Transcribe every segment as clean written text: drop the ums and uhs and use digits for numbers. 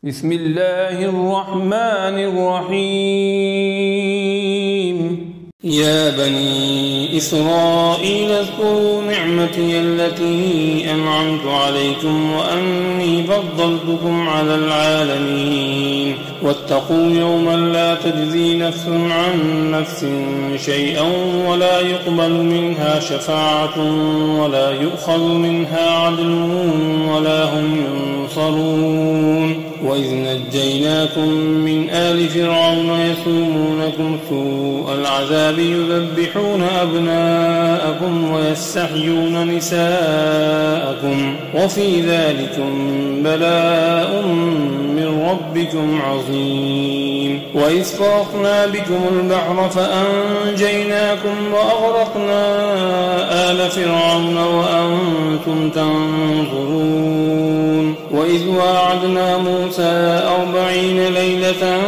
بسم الله الرحمن الرحيم. يا بني إسرائيل اذكروا نعمتي التي أنعمت عليكم وأني فضلتكم على العالمين واتقوا يوما لا تجزي نفس عن نفس شيئا ولا يقبل منها شفاعة ولا يؤخذ منها عدل ولا هم ينصرون. وإذ نجيناكم من آل فرعون يسومونكم سوء العذاب يذبحون أبناءكم ويستحيون نساءكم وفي ذلكم بلاء من ربكم عظيم. وإذ فرقنا بكم البحر فأنجيناكم وأغرقنا آل فرعون وأنتم تنظرون. وإذ واعدنا موسى 40 ليلة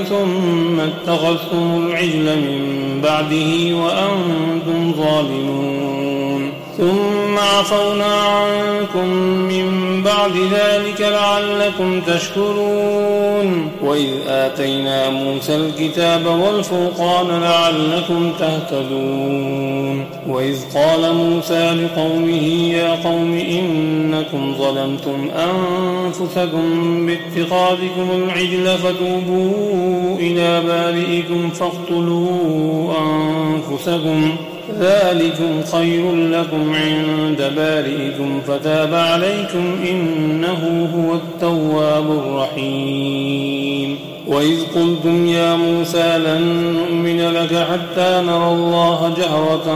ثم اتخذتم العجل من بعده وأنتم ظالمون ثم عفونا عنكم من بعد ذلك لعلكم تشكرون. وإذ آتينا موسى الكتاب والفرقان لعلكم تهتدون. وإذ قال موسى لقومه يا قوم إنكم ظلمتم أنفسكم باتخاذكم العجل فتوبوا إلى بارئكم فاقتلوا أنفسكم ذلكم خير لكم عند بارئكم فتاب عليكم إنه هو التواب الرحيم. وإذ قلتم يا موسى لن نؤمن لك حتى نرى الله جهرة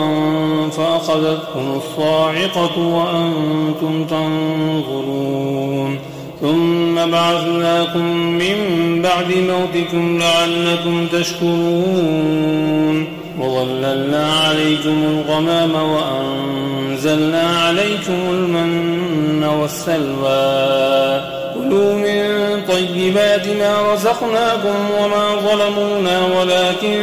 فأخذتكم الصاعقة وأنتم تنظرون ثم بعثناكم من بعد موتكم لعلكم تشكرون. وظللنا عليكم الغمام وأنزلنا عليكم المن والسلوى كلوا من طيبات ما رزقناكم وما ظلمونا ولكن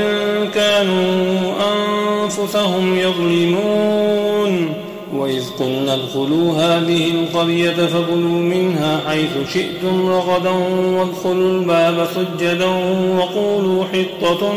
كانوا أنفسهم يظلمون. وإذ قلنا ادخلوا هذه القرية فكلوا منها حيث شئتم رغدا وادخلوا الباب سجدا وقولوا حطة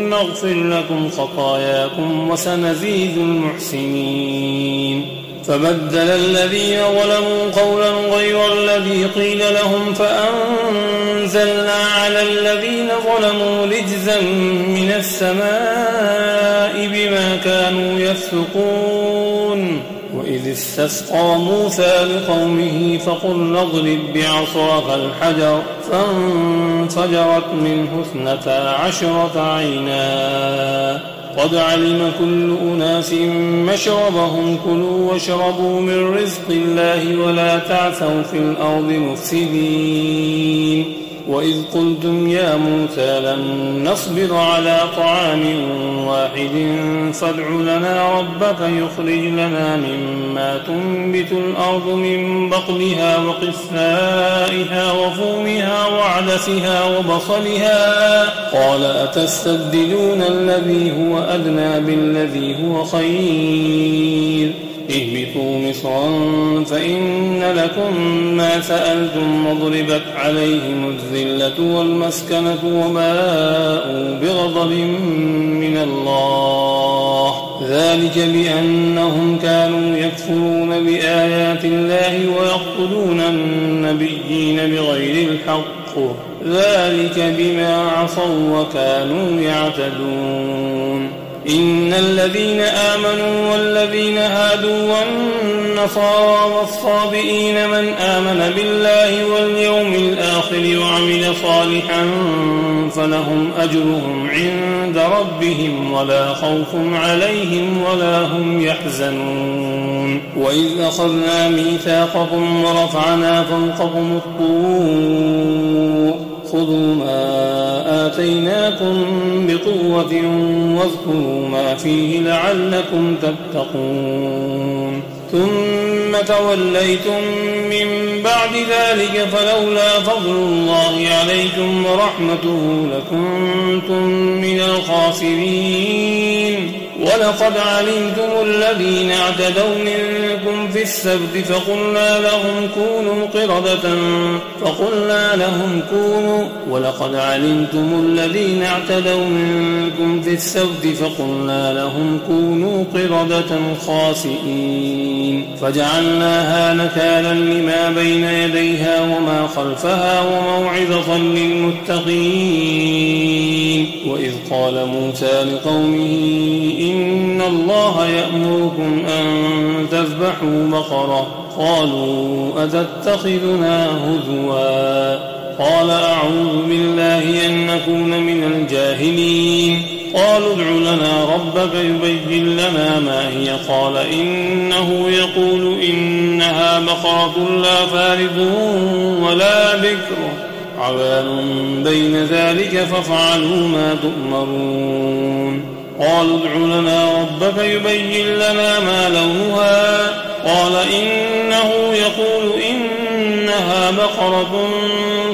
نغفر لكم خطاياكم وسنزيد المحسنين. فبدل الذين ظلموا قولا غير الذي قيل لهم فأنزلنا على الذين ظلموا رجزا من السماء بما كانوا يفسقون. وإذ استسقى موسى لقومه فقلنا اضرب بعصاك الحجر فانفجرت منه 12 عينا قد علم كل أناس مشربهم كلوا واشربوا من رزق الله ولا تعثوا في الأرض مفسدين. وإذ قلتم يا موسى لن نصبر على طعام واحد فادع لنا ربك يخرج لنا مما تنبت الأرض من بقلها وقثائها وفومها وعدسها وبصلها قال أتستبدلون الذي هو أدنى بالذي هو خير اهبطوا مصرا فإن لكم ما سألتم وضربت عليهم الذلة والمسكنة وباءوا بغضب من الله ذلك بأنهم كانوا يكفرون بآيات الله ويقتلون النبيين بغير الحق ذلك بما عصوا وكانوا يعتدون. إن الذين آمنوا والذين هادوا والنصارى والصابئين من آمن بالله واليوم الآخر وعمل صالحا فلهم أجرهم عند ربهم ولا خوف عليهم ولا هم يحزنون. وإذ أخذنا ميثاقكم ورفعنا فوقكم الطور خذوا ما آتيناكم بقوة واذكروا ما فيه لعلكم تتقون. ثم توليتم من بعد ذلك فلولا فضل الله عليكم ورحمته لكنتم من الخاسرين. ولقد علمتم الذين اعتدوا منكم في السبت فقلنا لهم كونوا ولقد علمتم الذين اعتدوا منكم في السبت فقلنا لهم كونوا قردة خاسئين فجعلناها نكالا لما بين يديها وما خلفها وموعظة للمتقين. وإذ قال موسى لقومه إن الله يأمركم أن تذبحوا بقرة قالوا أتتخذنا هزوا قال أعوذ بالله أن نكون من الجاهلين. قالوا ادع لنا ربك يبين لنا ما هي قال إنه يقول إنها بقرة لا فارض ولا بكر عوان بين ذلك فافعلوا ما تؤمرون. قالوا ادع لنا ربك يبين لنا ما لونها قال إنه يقول إنها بقرة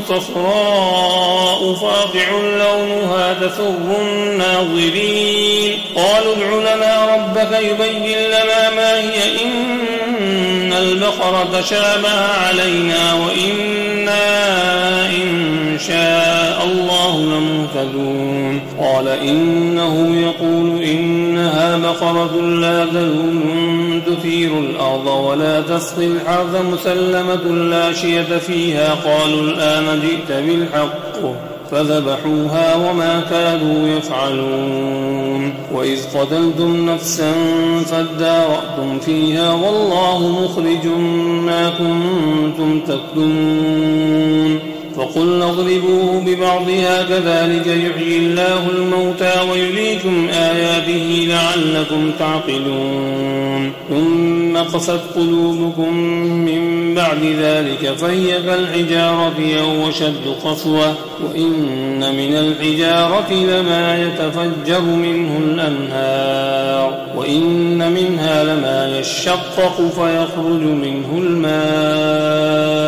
صفراء فاقع لونها تسر الناظرين. قالوا ادع لنا ربك يبين لنا ما هي إن البقرة شابه علينا وإنا إن شاء الله لمهتدون. قال إنه يقول إنها بقرة لا ذلول تثير الأرض ولا تسقي الحرث مسلمة لا شية فيها. قالوا الآن جئت بالحق فذبحوها وما كادوا يفعلون. وإذ قتلتم نفسا فادارأتم فيها والله مخرج ما كنتم تكتمون. فقلنا اضربوه ببعضها كذلك يحيي الله الموتى ويريكم آياته لعلكم تعقلون. ثم قست قلوبكم من بعد ذلك فهي كالحجارة أو أشد قسوة وإن من الحجارة لما يتفجر منه الأنهار وإن منها لما يشقق فيخرج منه الماء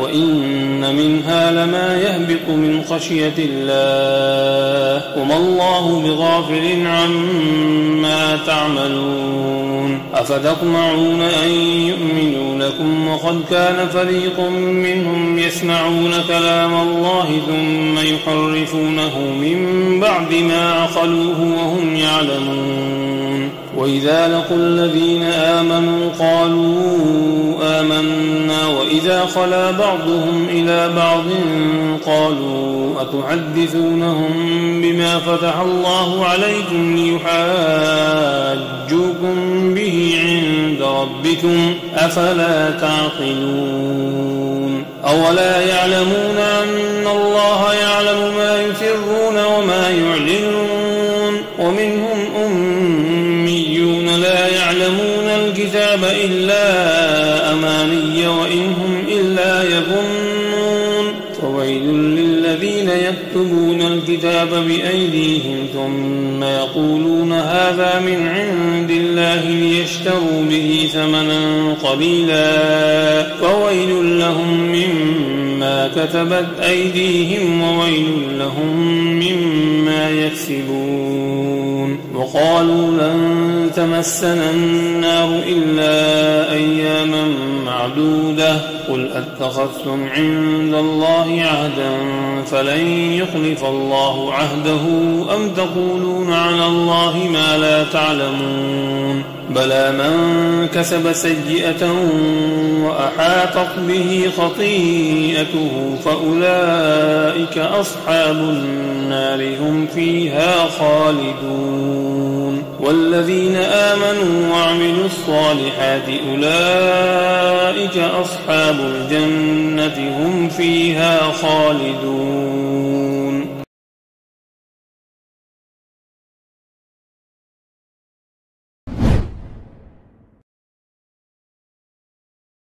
وإن منها لما يهبط من خشية الله وما الله بغافل عما تعملون. أفتطمعون أن يؤمنوا لكم وقد كان فريق منهم يسمعون كلام الله ثم يحرفونه من بعد ما عقلوه وهم يعلمون. وإذا لقوا الذين آمنوا قالوا آمنا وإذا خلا بعضهم إلى بعض قالوا أتحدثونهم بما فتح الله عليكم ليحاجوكم به عند ربكم أفلا تعقلون. أولا يعلمون أن الله يعلم ما يسرون وما يعلنون. ومنهم أميون لا يعلمون الكتاب إلا أماني وإن هم إلا يظنون. فويل للذين يكتبون الكتاب بأيديهم ثم يقولون هذا من عند الله ليشتروا به ثمنا قليلا فويل لهم مما كتبت أيديهم وويل لهم مما يكسبون. وقالوا لن تمسنا النار إلا أياما معدودة قل أتخذتم عند الله عهدا فلن يخلف الله عهده أم تقولون على الله ما لا تعلمون. بلى من كسب سيئة وأحاطت به خطيئته فأولئك أصحاب النار هم فيها خالدون. والذين آمنوا وعملوا الصالحات أولئك أصحاب الجنة هم فيها خالدون.